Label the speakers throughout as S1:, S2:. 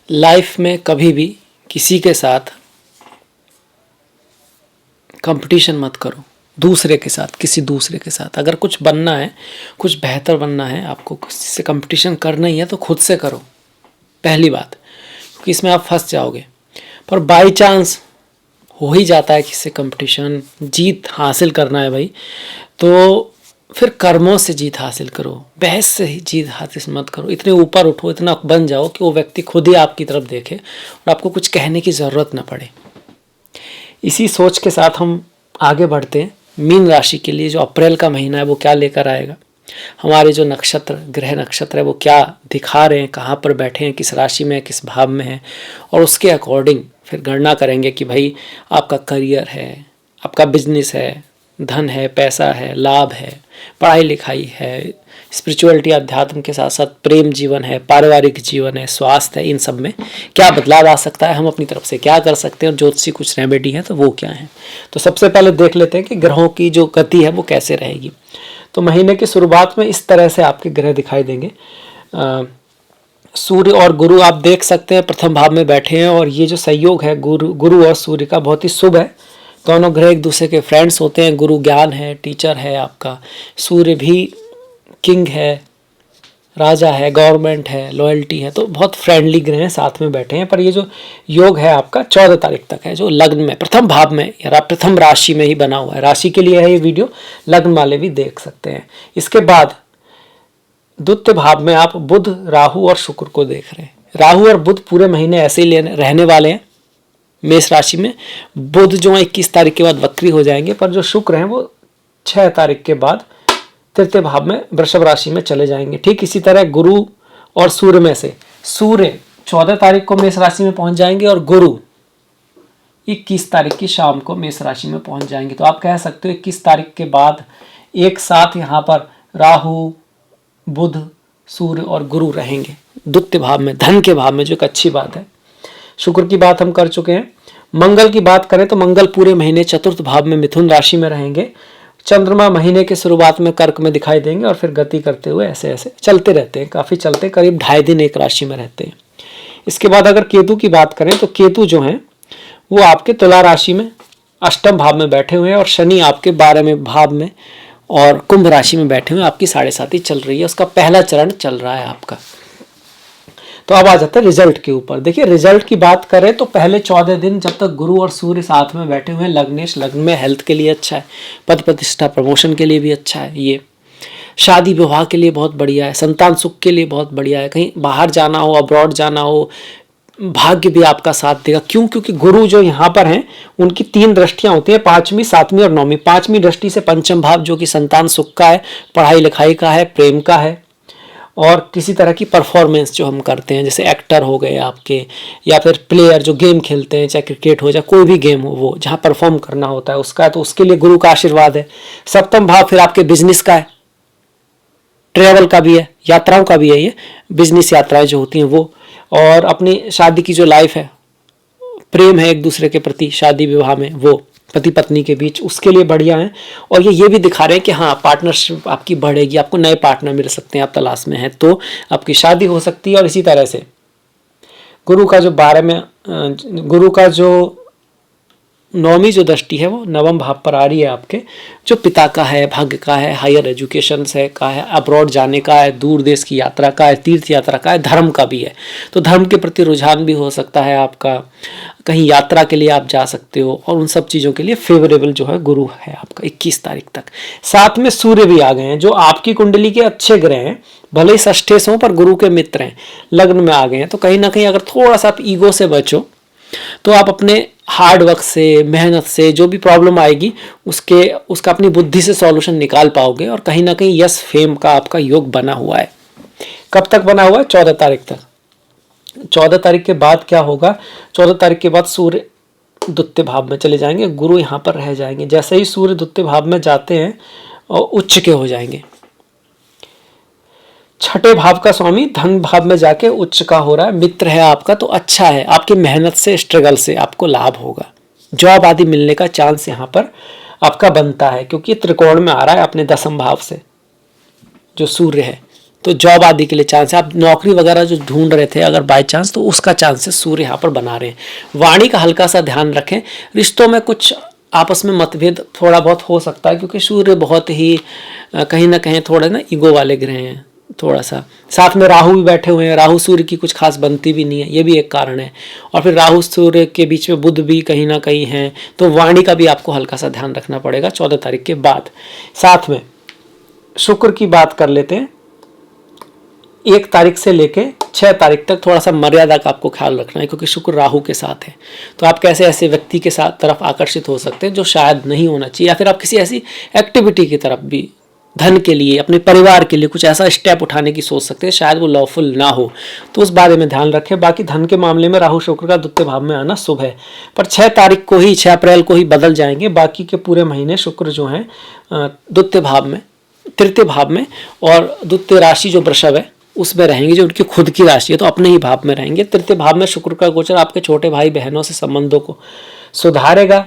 S1: Life में कभी भी किसी के साथ कंपटीशन मत करो, दूसरे के साथ, किसी दूसरे के साथ। अगर कुछ बनना है, कुछ बेहतर बनना है, आपको किसी से कंपटीशन करना ही है तो खुद से करो, पहली बात, क्योंकि इसमें आप फंस जाओगे। पर बाई चांस हो ही जाता है किसी से कंपटीशन, जीत हासिल करना है भाई, तो फिर कर्मों से जीत हासिल करो, बहस से ही जीत हासिल मत करो। इतने ऊपर उठो, इतना बन जाओ कि वो व्यक्ति खुद ही आपकी तरफ देखे और आपको कुछ कहने की ज़रूरत ना पड़े। इसी सोच के साथ हम आगे बढ़ते हैं। मीन राशि के लिए जो अप्रैल का महीना है वो क्या लेकर आएगा, हमारे जो नक्षत्र, ग्रह नक्षत्र है वो क्या दिखा रहे हैं, कहाँ पर बैठे हैं, किस राशि में है, किस भाव में है, और उसके अकॉर्डिंग फिर गणना करेंगे कि भाई आपका करियर है, आपका बिजनेस है, धन है, पैसा है, लाभ है, पढ़ाई लिखाई है, स्पिरिचुअलिटी अध्यात्म के साथ साथ प्रेम जीवन है, पारिवारिक जीवन है, स्वास्थ्य है, इन सब में क्या बदलाव आ सकता है, हम अपनी तरफ से क्या कर सकते हैं, और ज्योतिषी कुछ रेमेडी है तो वो क्या है। तो सबसे पहले देख लेते हैं कि ग्रहों की जो गति है वो कैसे रहेगी। तो महीने की शुरुआत में इस तरह से आपके ग्रह दिखाई देंगे। सूर्य और गुरु आप देख सकते हैं प्रथम भाव में बैठे हैं, और ये जो संयोग है गुरु और सूर्य का बहुत ही शुभ है। दोनों ग्रह एक दूसरे के फ्रेंड्स होते हैं। गुरु ज्ञान है, टीचर है आपका, सूर्य भी किंग है, राजा है, गवर्नमेंट है, लॉयल्टी है, तो बहुत फ्रेंडली ग्रह हैं, साथ में बैठे हैं। पर ये जो योग है आपका 14 तारीख तक है, जो लग्न में प्रथम भाव में या प्रथम राशि में ही बना हुआ है। राशि के लिए है ये वीडियो, लग्न वाले भी देख सकते हैं। इसके बाद द्वितीय भाव में आप बुध, राहु और शुक्र को देख रहे हैं। राहु और बुध पूरे महीने ऐसे ही रहने वाले हैं मेष राशि में। बुध जो 21 तारीख के बाद वक्री हो जाएंगे, पर जो शुक्र हैं वो 6 तारीख के बाद तृतीय भाव में वृषभ राशि में चले जाएंगे। ठीक इसी तरह गुरु और सूर्य में से सूर्य 14 तारीख को मेष राशि में पहुंच जाएंगे और गुरु 21 तारीख की शाम को मेष राशि में पहुंच जाएंगे। तो आप कह सकते हो 21 तारीख के बाद एक साथ यहाँ पर राहु, बुध, सूर्य और गुरु रहेंगे द्वितीय भाव में, धन के भाव में, जो एक अच्छी बात है। शुक्र की बात हम कर चुके हैं। मंगल की बात करें तो मंगल पूरे महीने चतुर्थ भाव में मिथुन राशि में रहेंगे। चंद्रमा महीने के शुरुआत में कर्क में दिखाई देंगे और फिर गति करते हुए ऐसे ऐसे चलते रहते हैं, काफ़ी चलते, करीब 2.5 दिन एक राशि में रहते हैं। इसके बाद अगर केतु की बात करें तो केतु जो हैं वो आपके तुला राशि में अष्टम भाव में बैठे हुए हैं, और शनि आपके 12वें भाव में और कुंभ राशि में बैठे हुए हैं। आपकी 7.5 चल रही है, उसका पहला चरण चल रहा है आपका। तो अब आ जाता है रिजल्ट के ऊपर। देखिए रिजल्ट की बात करें तो पहले 14 दिन जब तक गुरु और सूर्य साथ में बैठे हुए हैं, लग्नेश, लग्न में हेल्थ के लिए अच्छा है, पद प्रतिष्ठा प्रमोशन के लिए भी अच्छा है, ये शादी विवाह के लिए बहुत बढ़िया है, संतान सुख के लिए बहुत बढ़िया है, कहीं बाहर जाना हो, अब्रॉड जाना हो, भाग्य भी आपका साथ देगा। क्यों? क्योंकि गुरु जो यहाँ पर हैं उनकी 3 दृष्टियां होती हैं, 5वीं, 7वीं और 9वीं। 5वीं दृष्टि से पंचम भाव जो कि संतान सुख का है, पढ़ाई लिखाई का है, प्रेम का है, और किसी तरह की परफॉर्मेंस जो हम करते हैं, जैसे एक्टर हो गए आपके, या फिर प्लेयर जो गेम खेलते हैं, चाहे क्रिकेट हो चाहे कोई भी गेम हो, वो जहाँ परफॉर्म करना होता है उसका है, तो उसके लिए गुरु का आशीर्वाद है। सप्तम भाव फिर आपके बिजनेस का है, ट्रेवल का भी है, यात्राओं का भी है, ये बिजनेस यात्राएं जो होती हैं वो, और अपनी शादी की जो लाइफ है, प्रेम है एक दूसरे के प्रति शादी विवाह में, वो पति पत्नी के बीच, उसके लिए बढ़िया है। और ये भी दिखा रहे हैं कि हाँ पार्टनरशिप आपकी बढ़ेगी, आपको नए पार्टनर मिल सकते हैं, आप तलाश में हैं तो आपकी शादी हो सकती है। और इसी तरह से गुरु का जो 12 में गुरु का जो 9वीं जो दृष्टि है वो नवम भाव पर आ रही है आपके, जो पिता का है, भाग्य का है, हायर एजुकेशन से का है, अब्रॉड जाने का है, दूर देश की यात्रा का है, तीर्थ यात्रा का है, धर्म का भी है। तो धर्म के प्रति रुझान भी हो सकता है आपका, कहीं यात्रा के लिए आप जा सकते हो, और उन सब चीज़ों के लिए फेवरेबल जो है गुरु है आपका 21 तारीख तक। साथ में सूर्य भी आ गए हैं, जो आपकी कुंडली के अच्छे ग्रह हैं, भले ही षष्ठेश हों पर गुरु के मित्र हैं, लग्न में आ गए हैं। तो कहीं ना कहीं अगर थोड़ा सा आप ईगो से बचो तो आप अपने हार्ड वर्क से, मेहनत से, जो भी प्रॉब्लम आएगी उसका अपनी बुद्धि से सॉल्यूशन निकाल पाओगे, और कहीं ना कहीं यश फेम का आपका योग बना हुआ है। कब तक बना हुआ है? 14 तारीख तक। 14 तारीख के बाद क्या होगा? 14 तारीख के बाद सूर्य द्वितीय भाव में चले जाएंगे, गुरु यहाँ पर रह जाएंगे। जैसे ही सूर्य द्वितीय भाव में जाते हैं और उच्च के हो जाएंगे, छठे भाव का स्वामी धन भाव में जाके उच्च का हो रहा है, मित्र है आपका, तो अच्छा है, आपकी मेहनत से, स्ट्रगल से आपको लाभ होगा, जॉब आदि मिलने का चांस यहाँ पर आपका बनता है, क्योंकि त्रिकोण में आ रहा है अपने 10म भाव से जो सूर्य है। तो जॉब आदि के लिए चांस है। आप नौकरी वगैरह जो ढूंढ रहे थे अगर बाय चांस, तो उसका चांसेस सूर्य यहाँ पर बना रहे हैं। वाणी का हल्का सा ध्यान रखें। रिश्तों में कुछ आपस में मतभेद थोड़ा बहुत हो सकता है, क्योंकि सूर्य बहुत ही कहीं ना कहीं थोड़े ना ईगो वाले ग्रह हैं थोड़ा सा। साथ में राहु भी बैठे हुए हैं, राहु सूर्य की कुछ खास बनती भी नहीं है, ये भी एक कारण है। और फिर राहु सूर्य के बीच में बुध भी कहीं ना कहीं है, तो वाणी का भी आपको हल्का सा ध्यान रखना पड़ेगा 14 तारीख के बाद। साथ में शुक्र की बात कर लेते हैं। 1 तारीख से लेके 6 तारीख तक थोड़ा सा मर्यादा का आपको ख्याल रखना है, क्योंकि शुक्र राहु के साथ है। तो आप कैसे ऐसे व्यक्ति के साथ तरफ आकर्षित हो सकते हैं जो शायद नहीं होना चाहिए, या फिर आप किसी ऐसी एक्टिविटी की तरफ भी धन के लिए, अपने परिवार के लिए कुछ ऐसा स्टेप उठाने की सोच सकते हैं, शायद वो लॉफुल ना हो, तो उस बारे में ध्यान रखें। बाकी धन के मामले में राहु शुक्र का द्वितीय भाव में आना शुभ है, पर 6 तारीख को ही, 6 अप्रैल को ही बदल जाएंगे। बाकी के पूरे महीने शुक्र जो है द्वितीय भाव में, तृतीय भाव में, और द्वितीय राशि जो वृषभ है उसमें रहेंगे, जो उनकी खुद की राशि है, तो अपने ही भाव में रहेंगे। तृतीय भाव में शुक्र का गोचर आपके छोटे भाई बहनों से संबंधों को सुधारेगा।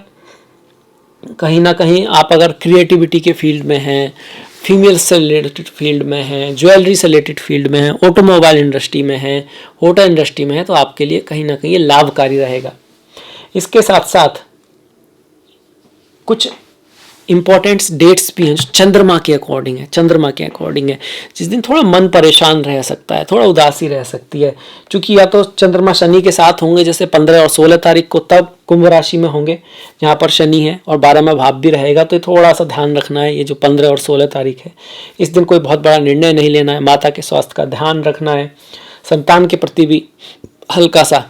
S1: कहीं ना कहीं आप अगर क्रिएटिविटी के फील्ड में हैं, फीमेल से रिलेटेड फील्ड में हैं, ज्वेलरी से रिलेटेड फील्ड में हैं, ऑटोमोबाइल इंडस्ट्री में हैं, होटल इंडस्ट्री में है, तो आपके लिए कहीं ना कहीं ये लाभकारी रहेगा। इसके साथ साथ कुछ इंपॉर्टेंट डेट्स भी हैं जो चंद्रमा के अकॉर्डिंग है, चंद्रमा के अकॉर्डिंग है, जिस दिन थोड़ा मन परेशान रह सकता है, थोड़ा उदासी रह सकती है, क्योंकि या तो चंद्रमा शनि के साथ होंगे, जैसे 15 और 16 तारीख को, तब कुंभ राशि में होंगे जहाँ पर शनि है और 12वां भाव भी रहेगा, तो थोड़ा सा ध्यान रखना है। ये जो 15 और 16 तारीख है, इस दिन कोई बहुत बड़ा निर्णय नहीं लेना है, माता के स्वास्थ्य का ध्यान रखना है, संतान के प्रति भी हल्का सा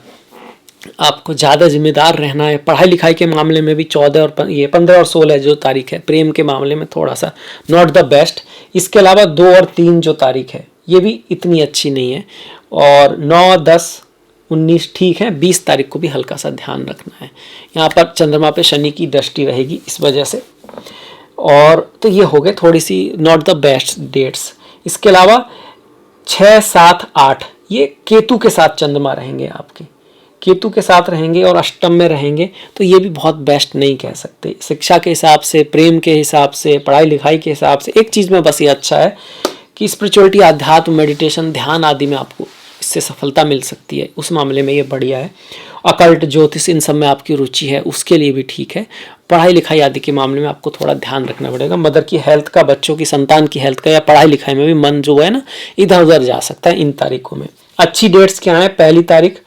S1: आपको ज़्यादा जिम्मेदार रहना है। पढ़ाई लिखाई के मामले में भी 14 और ये 15 और 16 जो तारीख है, प्रेम के मामले में थोड़ा सा नॉट द बेस्ट। इसके अलावा 2 और 3 जो तारीख है ये भी इतनी अच्छी नहीं है, और 9, 10, 19 ठीक है। 20 तारीख को भी हल्का सा ध्यान रखना है, यहाँ पर चंद्रमा पे शनि की दृष्टि रहेगी इस वजह से। और तो ये हो गए थोड़ी सी नॉट द बेस्ट डेट्स। इसके अलावा 6, 7, 8 ये केतु के साथ चंद्रमा रहेंगे, आपके केतु के साथ रहेंगे और अष्टम में रहेंगे, तो ये भी बहुत बेस्ट नहीं कह सकते। शिक्षा के हिसाब से, प्रेम के हिसाब से, पढ़ाई लिखाई के हिसाब से, एक चीज़ में बस ये अच्छा है कि स्पिरिचुअलिटी, आध्यात्म, मेडिटेशन, ध्यान आदि में आपको इससे सफलता मिल सकती है, उस मामले में ये बढ़िया है। अकल्ट, ज्योतिष, इन सब में आपकी रुचि है, उसके लिए भी ठीक है। पढ़ाई लिखाई आदि के मामले में आपको थोड़ा ध्यान रखना पड़ेगा। मदर की हेल्थ का, बच्चों की, संतान की हेल्थ का, या पढ़ाई लिखाई में भी मन जो है ना इधर उधर जा सकता है इन तारीखों में। अच्छी डेट्स क्या है? 1 तारीख,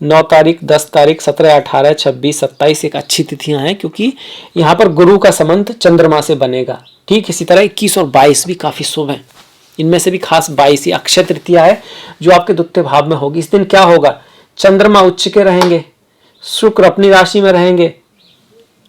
S1: 9 तारीख, 10 तारीख, 17, 18, 26, 27 एक अच्छी तिथियां हैं, क्योंकि यहाँ पर गुरु का संबंध चंद्रमा से बनेगा। ठीक इसी तरह 21 और 22 भी काफी शुभ हैं। इनमें से भी खास 22 ही अक्षय तृतीया है जो आपके द्वितीय भाव में होगी। इस दिन क्या होगा? चंद्रमा उच्च के रहेंगे, शुक्र अपनी राशि में रहेंगे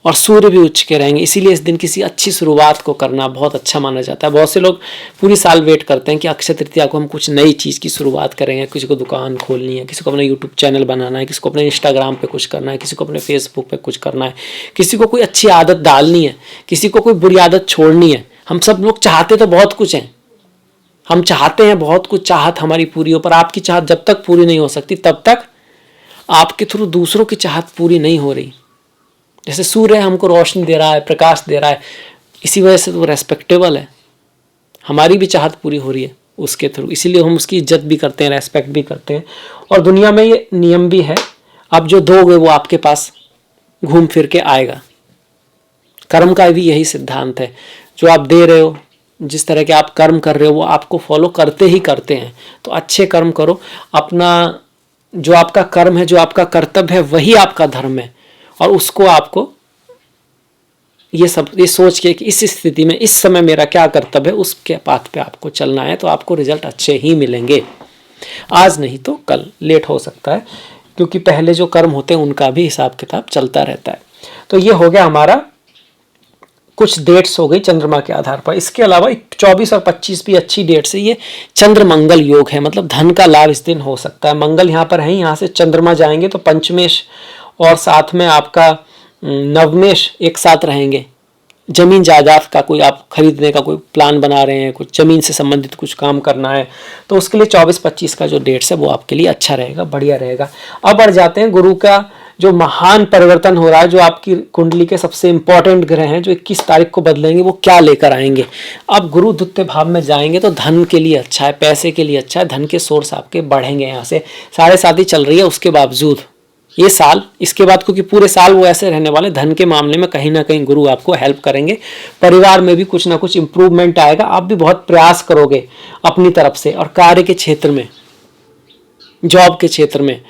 S1: और सूर्य भी उच्च के रहेंगे। इसीलिए इस दिन किसी अच्छी शुरुआत को करना बहुत अच्छा माना जाता है। बहुत से लोग पूरी साल वेट करते हैं कि अक्षय तृतीया को हम कुछ नई चीज़ की शुरुआत करेंगे। किसी को दुकान खोलनी है, किसी को अपना यूट्यूब चैनल बनाना है, किसी को अपने इंस्टाग्राम पे कुछ करना है, किसी को अपने फेसबुक पे कुछ करना है, किसी को कोई अच्छी आदत डालनी है, किसी को कोई बुरी आदत छोड़नी है। हम सब लोग चाहते तो बहुत कुछ हैं, हम चाहते हैं बहुत कुछ, चाहत हमारी पूरी हो, पर आपकी चाहत जब तक पूरी नहीं हो सकती तब तक आपके थ्रू दूसरों की चाहत पूरी नहीं हो रही। जैसे सूर्य हमको रोशनी दे रहा है, प्रकाश दे रहा है, इसी वजह से तो वो रेस्पेक्टेबल है, हमारी भी चाहत पूरी हो रही है उसके थ्रू, इसीलिए हम उसकी इज्जत भी करते हैं, रेस्पेक्ट भी करते हैं। और दुनिया में ये नियम भी है, आप जो दोगे वो आपके पास घूम फिर के आएगा। कर्म का भी यही सिद्धांत है, जो आप दे रहे हो, जिस तरह के आप कर्म कर रहे हो वो आपको फॉलो करते ही करते हैं। तो अच्छे कर्म करो, अपना जो आपका कर्म है, जो आपका कर्तव्य है, वही आपका धर्म है, और उसको आपको ये सोच के कि इस स्थिति में इस समय मेरा क्या कर्तव्य है, उसके पाथ पे आपको चलना है, तो आपको रिजल्ट अच्छे ही मिलेंगे। आज नहीं तो कल, लेट हो सकता है, क्योंकि पहले जो कर्म होते हैं उनका भी हिसाब किताब चलता रहता है। तो ये हो गया हमारा, कुछ डेट्स हो गई चंद्रमा के आधार पर। इसके अलावा 24 और 25 भी अच्छी डेट्स है। ये चंद्र मंगल योग है, मतलब धन का लाभ इस दिन हो सकता है। मंगल यहाँ पर है, यहाँ से चंद्रमा जाएंगे तो पंचमेश और साथ में आपका नवमेश एक साथ रहेंगे, जमीन जायदाद का कोई आप खरीदने का कोई प्लान बना रहे हैं, कुछ जमीन से संबंधित कुछ काम करना है, तो उसके लिए 24-25 का जो डेट्स है वो आपके लिए अच्छा रहेगा, बढ़िया रहेगा। अब बढ़ जाते हैं गुरु का जो महान परिवर्तन हो रहा है, जो आपकी कुंडली के सबसे इंपॉर्टेंट ग्रह हैं, जो 21 तारीख को बदलेंगे, वो क्या लेकर आएंगे। अब गुरु द्वितीय भाव में जाएंगे तो धन के लिए अच्छा है, पैसे के लिए अच्छा है, धन के सोर्स आपके बढ़ेंगे। यहाँ से 7.5 चल रही है, उसके बावजूद ये साल, इसके बाद क्योंकि पूरे साल वो ऐसे रहने वाले, धन के मामले में कहीं ना कहीं गुरु आपको हेल्प करेंगे। परिवार में भी कुछ ना कुछ इंप्रूवमेंट आएगा, आप भी बहुत प्रयास करोगे अपनी तरफ से। और कार्य के क्षेत्र में, जॉब के क्षेत्र में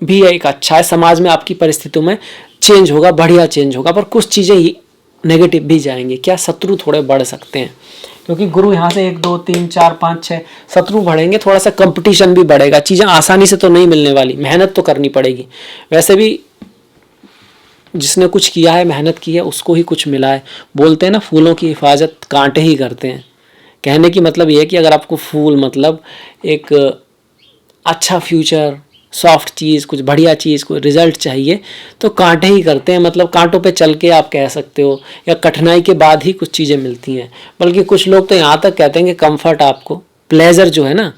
S1: भी एक अच्छा है। समाज में आपकी परिस्थितियों में चेंज होगा, बढ़िया चेंज होगा, पर कुछ चीज़ें नेगेटिव भी जाएंगी। क्या शत्रु थोड़े बढ़ सकते हैं, क्योंकि गुरु यहाँ से 1 2 3 4 5 6 शत्रु बढ़ेंगे, थोड़ा सा कंपटीशन भी बढ़ेगा। चीज़ें आसानी से तो नहीं मिलने वाली, मेहनत तो करनी पड़ेगी। वैसे भी जिसने कुछ किया है, मेहनत की है, उसको ही कुछ मिला है। बोलते हैं ना, फूलों की हिफाजत कांटे ही करते हैं। कहने की मतलब ये है कि अगर आपको फूल मतलब एक अच्छा फ्यूचर, सॉफ्ट चीज़, कुछ बढ़िया चीज़, कोई रिजल्ट चाहिए तो कांटे ही करते हैं। मतलब कांटों पे चल के आप कह सकते हो, या कठिनाई के बाद ही कुछ चीज़ें मिलती हैं। बल्कि कुछ लोग तो यहाँ तक कहते हैं कि कंफर्ट, आपको प्लेजर जो है ना,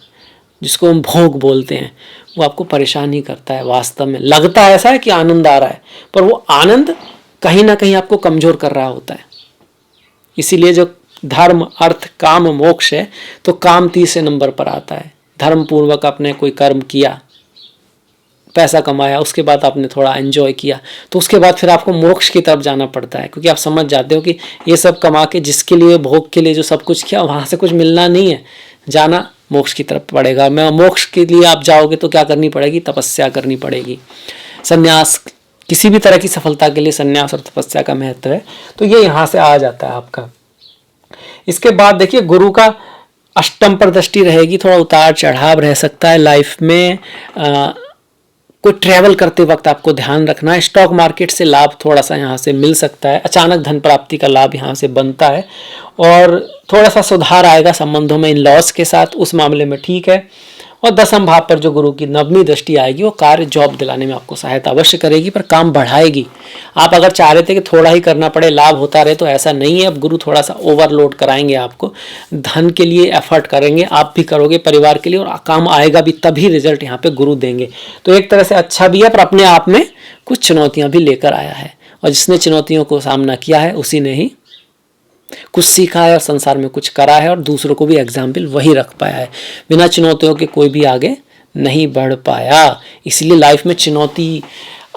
S1: जिसको हम भोग बोलते हैं, वो आपको परेशान ही करता है। वास्तव में लगता है ऐसा है कि आनंद आ रहा है, पर वो आनंद कहीं ना कहीं आपको कमज़ोर कर रहा होता है। इसीलिए जो धर्म, अर्थ, काम, मोक्ष है, तो काम 30 नंबर पर आता है। धर्म पूर्वक आपने कोई कर्म किया, पैसा कमाया, उसके बाद आपने थोड़ा एंजॉय किया, तो उसके बाद फिर आपको मोक्ष की तरफ जाना पड़ता है। क्योंकि आप समझ जाते हो कि ये सब कमा के, जिसके लिए, भोग के लिए जो सब कुछ किया, वहाँ से कुछ मिलना नहीं है, जाना मोक्ष की तरफ पड़ेगा। मैं मोक्ष के लिए आप जाओगे तो क्या करनी पड़ेगी, तपस्या करनी पड़ेगी। संन्यास, किसी भी तरह की सफलता के लिए संन्यास और तपस्या का महत्व है। तो ये यहाँ से आ जाता है आपका। इसके बाद देखिए, गुरु का अष्टम पर दृष्टि रहेगी, थोड़ा उतार चढ़ाव रह सकता है लाइफ में। कोई ट्रैवल करते वक्त आपको ध्यान रखना है। स्टॉक मार्केट से लाभ थोड़ा सा यहाँ से मिल सकता है, अचानक धन प्राप्ति का लाभ यहाँ से बनता है। और थोड़ा सा सुधार आएगा संबंधों में इन लॉस के साथ, उस मामले में ठीक है। और 10वें भाव पर जो गुरु की 9वीं दृष्टि आएगी, वो कार्य, जॉब दिलाने में आपको सहायता अवश्य करेगी, पर काम बढ़ाएगी। आप अगर चाह रहे थे कि थोड़ा ही करना पड़े, लाभ होता रहे, तो ऐसा नहीं है। अब गुरु थोड़ा सा ओवरलोड कराएंगे आपको, धन के लिए एफर्ट करेंगे, आप भी करोगे, परिवार के लिए, और काम आएगा भी, तभी रिजल्ट यहाँ पे गुरु देंगे। तो एक तरह से अच्छा भी है, पर अपने आप में कुछ चुनौतियाँ भी लेकर आया है। और जिसने चुनौतियों को सामना किया है, उसी ने ही कुछ सीखा है और संसार में कुछ करा है, और दूसरों को भी एग्जाम्पल वही रख पाया है। बिना चुनौतियों के कोई भी आगे नहीं बढ़ पाया। इसलिए लाइफ में चुनौती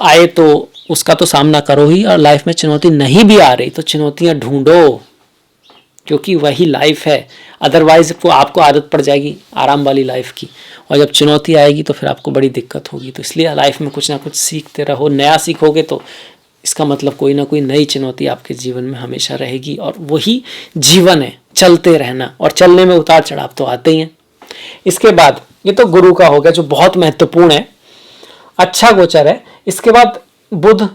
S1: आए तो उसका तो सामना करो ही, और लाइफ में चुनौती नहीं भी आ रही तो चुनौतियां ढूंढो, क्योंकि वही लाइफ है। अदरवाइज वो आपको आदत पड़ जाएगी आराम वाली लाइफ की, और जब चुनौती आएगी तो फिर आपको बड़ी दिक्कत होगी। तो इसलिए लाइफ में कुछ ना कुछ सीखते रहो। नया सीखोगे तो इसका मतलब कोई ना कोई नई चुनौती आपके जीवन में हमेशा रहेगी, और वही जीवन है, चलते रहना। और चलने में उतार चढ़ाव तो आते ही हैं। इसके बाद ये तो गुरु का हो गया, जो बहुत महत्वपूर्ण है, अच्छा गोचर है। इसके बाद बुध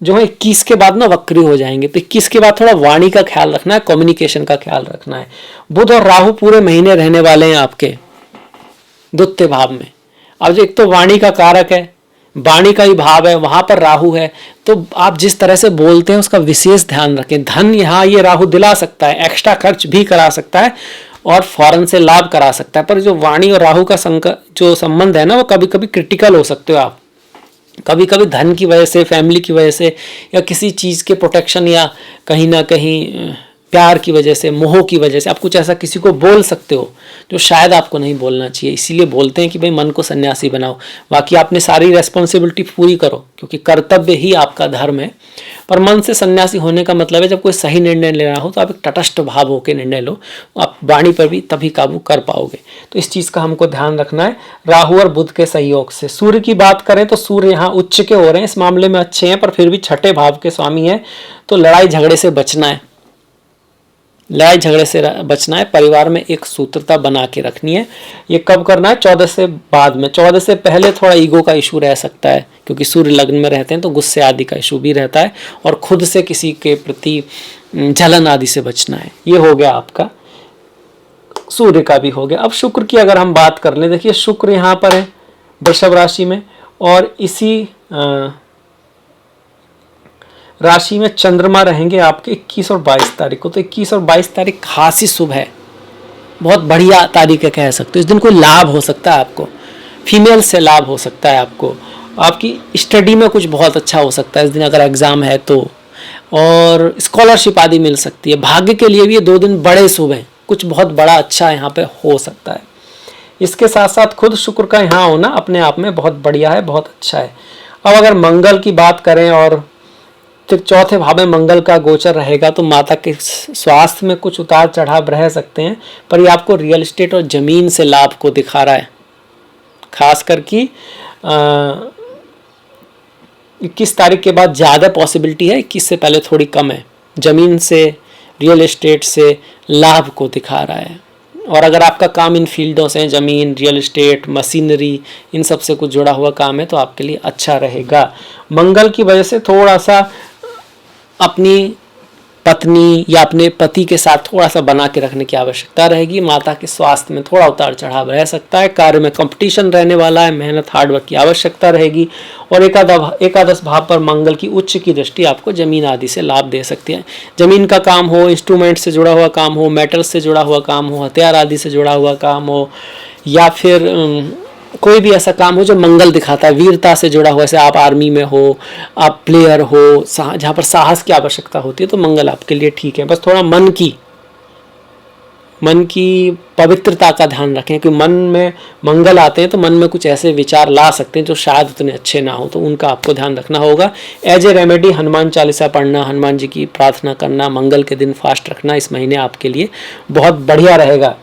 S1: जो है 21 के बाद ना वक्री हो जाएंगे, तो 21 के बाद थोड़ा वाणी का ख्याल रखना है, कम्युनिकेशन का ख्याल रखना है। बुध और राहु पूरे महीने रहने वाले हैं आपके द्वितीय भाव में। अब जो एक तो वाणी का कारक है, वाणी का ही भाव है, वहां पर राहु है, तो आप जिस तरह से बोलते हैं उसका विशेष ध्यान रखें। धन यहाँ ये राहु दिला सकता है, एक्स्ट्रा खर्च भी करा सकता है, और फौरन से लाभ करा सकता है। पर जो वाणी और राहु का जो संबंध है ना, वो कभी कभी क्रिटिकल हो सकते हो आप। कभी कभी धन की वजह से, फैमिली की वजह से, या किसी चीज़ के प्रोटेक्शन, या कहीं ना कहीं प्यार की वजह से, मोह की वजह से आप कुछ ऐसा किसी को बोल सकते हो जो शायद आपको नहीं बोलना चाहिए। इसीलिए बोलते हैं कि भाई मन को सन्यासी बनाओ। बाकी आपने सारी रेस्पॉन्सिबिलिटी पूरी करो, क्योंकि कर्तव्य ही आपका धर्म है। पर मन से सन्यासी होने का मतलब है, जब कोई सही निर्णय लेना हो तो आप एक तटस्थ भाव होकर निर्णय लो, आप वाणी पर भी तभी काबू कर पाओगे। तो इस चीज़ का हमको ध्यान रखना है। राहु और बुध के सहयोग से। सूर्य की बात करें तो सूर्य यहाँ उच्च के हो रहे हैं, इस मामले में अच्छे हैं, पर फिर भी छठे भाव के स्वामी हैं, तो लड़ाई झगड़े से बचना है। लड़ाई झगड़े से बचना है, परिवार में एक सूत्रता बना के रखनी है। ये कब करना है? 14 से बाद में। 14 से पहले थोड़ा ईगो का इशू रह सकता है, क्योंकि सूर्य लग्न में रहते हैं तो गुस्से आदि का इशू भी रहता है, और खुद से किसी के प्रति जलन आदि से बचना है। ये हो गया आपका, सूर्य का भी हो गया। अब शुक्र की अगर हम बात कर लें, देखिए शुक्र यहाँ पर है वृषभ राशि में, और इसी राशि में चंद्रमा रहेंगे आपके 21 और 22 तारीख को। तो 21 और 22 तारीख खासी शुभ है, बहुत बढ़िया तारीख है कह सकते हो। इस दिन कोई लाभ हो सकता है आपको, फीमेल से लाभ हो सकता है आपको, आपकी स्टडी में कुछ बहुत अच्छा हो सकता है इस दिन अगर एग्ज़ाम है तो, और स्कॉलरशिप आदि मिल सकती है। भाग्य के लिए भी ये 2 दिन बड़े शुभ हैं, कुछ बहुत बड़ा अच्छा यहाँ पे हो सकता है। इसके साथ साथ खुद शुक्र का यहाँ होना अपने आप में बहुत बढ़िया है, बहुत अच्छा है। अब अगर मंगल की बात करें और चौथे भाव में मंगल का गोचर रहेगा तो माता के स्वास्थ्य में कुछ उतार चढ़ाव रह सकते हैं, पर ये आपको रियल एस्टेट और ज़मीन से लाभ को दिखा रहा है। खास करके 21 तारीख के बाद ज़्यादा पॉसिबिलिटी है, 21 से पहले थोड़ी कम है। ज़मीन से, रियल एस्टेट से लाभ को दिखा रहा है। और अगर आपका काम इन फील्डों से, ज़मीन, रियल एस्टेट, मशीनरी, इन सब से कुछ जुड़ा हुआ काम है तो आपके लिए अच्छा रहेगा। मंगल की वजह से थोड़ा सा अपनी पत्नी या अपने पति के साथ थोड़ा सा बना के रखने की आवश्यकता रहेगी। माता के स्वास्थ्य में थोड़ा उतार चढ़ाव रह सकता है। कार्य में कंपटीशन रहने वाला है, मेहनत, हार्डवर्क की आवश्यकता रहेगी। और एकादश भाव पर मंगल की उच्च की दृष्टि आपको जमीन आदि से लाभ दे सकती है। जमीन का काम हो, इंस्ट्रूमेंट से जुड़ा हुआ काम हो, मेटल से जुड़ा हुआ काम हो, हथियार आदि से जुड़ा हुआ काम हो, या फिर कोई भी ऐसा काम हो जो मंगल दिखाता है, वीरता से जुड़ा हुआ, जैसे आप आर्मी में हो, आप प्लेयर हो, जहाँ पर साहस की आवश्यकता होती है, तो मंगल आपके लिए ठीक है। बस थोड़ा मन की पवित्रता का ध्यान रखें कि मन में मंगल आते हैं तो मन में कुछ ऐसे विचार ला सकते हैं जो शायद उतने अच्छे ना हो, तो उनका आपको ध्यान रखना होगा। As a remedy Hanuman Chalisa पढ़ना, हनुमान जी की प्रार्थना करना, मंगल के दिन फास्ट रखना इस महीने आपके लिए बहुत बढ़िया रहेगा।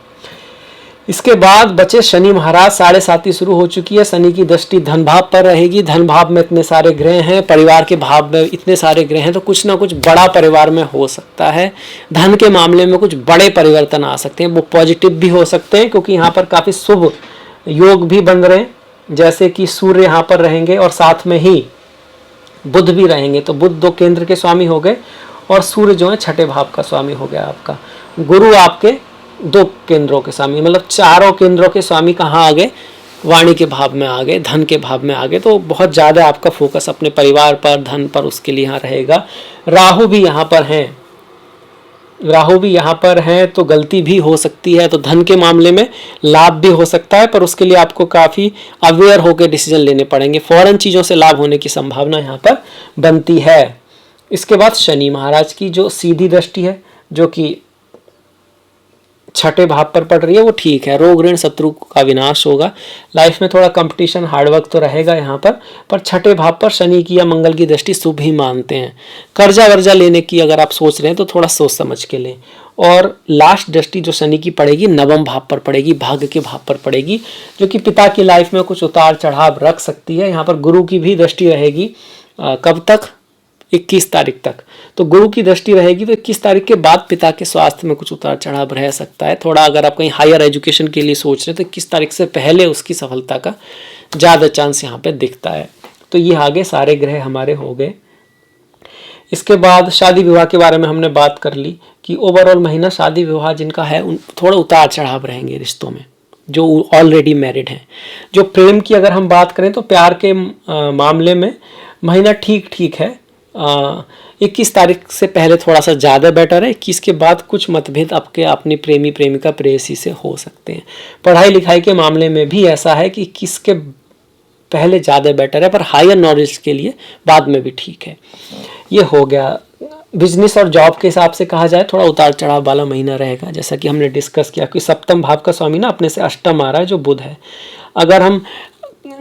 S1: इसके बाद बचे शनि महाराज। 7.5 शुरू हो चुकी है। शनि की दृष्टि धन भाव पर रहेगी। धन भाव में इतने सारे ग्रह हैं, परिवार के भाव में इतने सारे ग्रह हैं, तो कुछ ना कुछ बड़ा परिवार में हो सकता है। धन के मामले में कुछ बड़े परिवर्तन आ सकते हैं, वो पॉजिटिव भी हो सकते हैं क्योंकि यहाँ पर काफ़ी शुभ योग भी बन रहे हैं। जैसे कि सूर्य यहाँ पर रहेंगे और साथ में ही बुध भी रहेंगे, तो बुध 2 केंद्र के स्वामी हो गए और सूर्य जो है 6ठे भाव का स्वामी हो गया आपका। गुरु आपके 2 केंद्रों के स्वामी, मतलब 4 केंद्रों के स्वामी कहाँ आ गए, वाणी के भाव में आ गए, धन के भाव में आ गए। तो बहुत ज़्यादा आपका फोकस अपने परिवार पर, धन पर, उसके लिए यहाँ रहेगा। राहु भी यहाँ पर हैं तो गलती भी हो सकती है, तो धन के मामले में लाभ भी हो सकता है, पर उसके लिए आपको काफ़ी अवेयर होकर डिसीजन लेने पड़ेंगे। फॉरेन चीज़ों से लाभ होने की संभावना यहाँ पर बनती है। इसके बाद शनि महाराज की जो सीधी दृष्टि है, जो कि 6ठे भाव पर पड़ रही है, वो ठीक है। रोग ऋण शत्रु का विनाश होगा। लाइफ में थोड़ा कंपटीशन, हार्डवर्क तो रहेगा यहाँ पर 6ठे भाव पर शनि की या मंगल की दृष्टि शुभ ही मानते हैं। कर्जा वर्जा लेने की अगर आप सोच रहे हैं तो थोड़ा सोच समझ के लें। और लास्ट दृष्टि जो शनि की पड़ेगी, 9वें भाव पर पड़ेगी, भाग्य के भाव पर पड़ेगी, जो कि पिता की लाइफ में कुछ उतार चढ़ाव रख सकती है। यहाँ पर गुरु की भी दृष्टि रहेगी। कब तक? 21 तारीख तक। तो गुरु की दृष्टि रहेगी तो 21 तारीख के बाद पिता के स्वास्थ्य में कुछ उतार चढ़ाव रह सकता है। थोड़ा अगर आप कहीं हायर एजुकेशन के लिए सोच रहे हैं तो 21 तारीख से पहले उसकी सफलता का ज़्यादा चांस यहाँ पे दिखता है। तो ये आगे सारे ग्रह हमारे हो गए। इसके बाद शादी विवाह के बारे में हमने बात कर ली कि ओवरऑल महीना शादी विवाह जिनका है थोड़ा उतार चढ़ाव रहेंगे रिश्तों में, जो ऑलरेडी मैरिड हैं। जो प्रेम की अगर हम बात करें तो प्यार के मामले में महीना ठीक है। 21 तारीख से पहले थोड़ा सा ज़्यादा बेटर है। 21 के बाद कुछ मतभेद आपके अपनी प्रेमी प्रेमिका प्रेयसी से हो सकते हैं। पढ़ाई लिखाई के मामले में भी ऐसा है कि 21 के पहले ज़्यादा बेटर है, पर हायर नॉलेज के लिए बाद में भी ठीक है। ये हो गया। बिजनेस और जॉब के हिसाब से कहा जाए थोड़ा उतार चढ़ाव वाला महीना रहेगा, जैसा कि हमने डिस्कस किया कि 7वें भाव का स्वामी ना अपने से अष्टम आ रहा है जो बुध है। अगर हम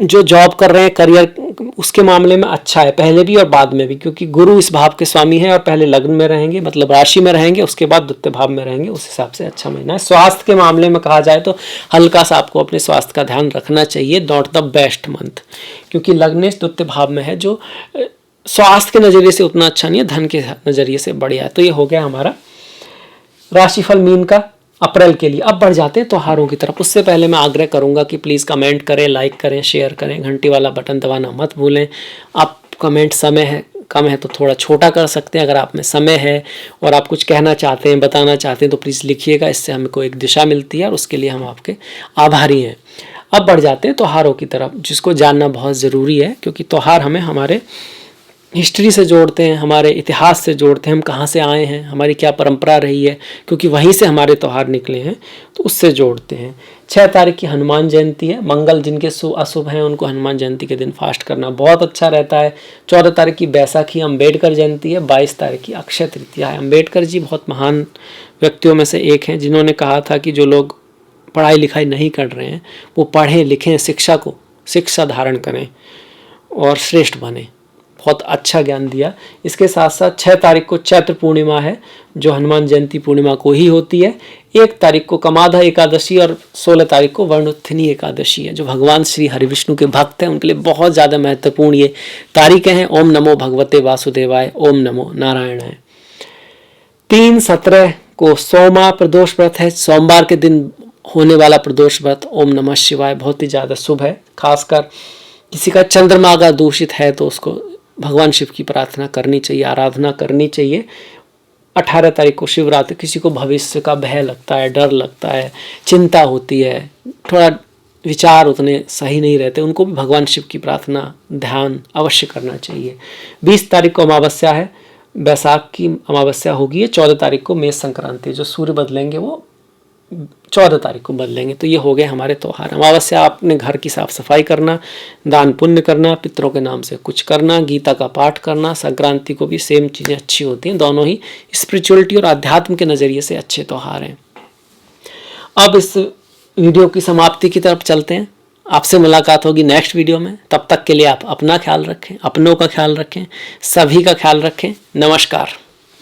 S1: जो जॉब कर रहे हैं, करियर, उसके मामले में अच्छा है पहले भी और बाद में भी, क्योंकि गुरु इस भाव के स्वामी है और पहले लग्न में रहेंगे, मतलब राशि में रहेंगे, उसके बाद द्वितीय भाव में रहेंगे। उस हिसाब से अच्छा महीना है। स्वास्थ्य के मामले में कहा जाए तो हल्का सा आपको अपने स्वास्थ्य का ध्यान रखना चाहिए। नॉट द बेस्ट मंथ, क्योंकि लग्नेश द्वितीय भाव में है जो स्वास्थ्य के नज़रिए से उतना अच्छा नहीं है, धन के नज़रिए से बढ़िया है। तो ये हो गया हमारा राशिफल मीन का अप्रैल के लिए। अब बढ़ जाते हैं त्योहारों की तरफ। उससे पहले मैं आग्रह करूंगा कि प्लीज़ कमेंट करें, लाइक करें, शेयर करें, घंटी वाला बटन दबाना मत भूलें। आप कमेंट समय है कम है तो थोड़ा छोटा कर सकते हैं। अगर आप में समय है और आप कुछ कहना चाहते हैं, बताना चाहते हैं तो प्लीज़ लिखिएगा, इससे हमको एक दिशा मिलती है और उसके लिए हम आपके आभारी हैं। अब बढ़ जाते हैं त्योहारों की तरफ, जिसको जानना बहुत ज़रूरी है, क्योंकि त्यौहार हमें हमारे हिस्ट्री से जोड़ते हैं, हमारे इतिहास से जोड़ते हैं, हम कहाँ से आए हैं, हमारी क्या परंपरा रही है, क्योंकि वहीं से हमारे त्यौहार निकले हैं, तो उससे जोड़ते हैं। 6 तारीख की हनुमान जयंती है। मंगल जिनके अशुभ हैं उनको हनुमान जयंती के दिन फास्ट करना बहुत अच्छा रहता है। 14 तारीख की बैसाखी अम्बेडकर जयंती है। 22 तारीख की अक्षय तृतीया है। अम्बेडकर जी बहुत महान व्यक्तियों में से एक हैं, जिन्होंने कहा था कि जो लोग पढ़ाई लिखाई नहीं कर रहे हैं वो पढ़ें लिखें, शिक्षा धारण करें और श्रेष्ठ बने। बहुत अच्छा ज्ञान दिया। इसके साथ साथ 6 तारीख को चैत्र पूर्णिमा है, जो हनुमान जयंती पूर्णिमा को ही होती है। 1 तारीख को कमाधा एकादशी और 16 तारीख को वर्णोत्थिनी एकादशी है। जो भगवान श्री हरिविष्णु के भक्त हैं उनके लिए बहुत ज़्यादा महत्वपूर्ण ये तारीखें हैं। ओम नमो भगवते वासुदेवाय, ओम नमो नारायणाय। 3/17 को सोमा प्रदोष व्रत है। सोमवार के दिन होने वाला प्रदोष व्रत ओम नमः शिवाय बहुत ही ज़्यादा शुभ है। खासकर किसी का चंद्रमा अगर दूषित है तो उसको भगवान शिव की प्रार्थना करनी चाहिए, आराधना करनी चाहिए। 18 तारीख को शिवरात्रि। किसी को भविष्य का भय लगता है, डर लगता है, चिंता होती है, थोड़ा विचार उतने सही नहीं रहते, उनको भी भगवान शिव की प्रार्थना ध्यान अवश्य करना चाहिए। 20 तारीख को अमावस्या है, बैसाख की अमावस्या होगी। 14 तारीख को मेष संक्रांति, जो सूर्य बदलेंगे वो 14 तारीख को बदलेंगे। तो ये हो गए हमारे त्यौहार। अमावस्या अपने घर की साफ सफाई करना, दान पुण्य करना, पितरों के नाम से कुछ करना, गीता का पाठ करना। संक्रांति को भी सेम चीज़ें अच्छी होती हैं। दोनों ही स्पिरिचुअलिटी और अध्यात्म के नज़रिए से अच्छे त्यौहार हैं। अब इस वीडियो की समाप्ति की तरफ चलते हैं। आपसे मुलाकात होगी नेक्स्ट वीडियो में। तब तक के लिए आप अपना ख्याल रखें, अपनों का ख्याल रखें, सभी का ख्याल रखें। नमस्कार।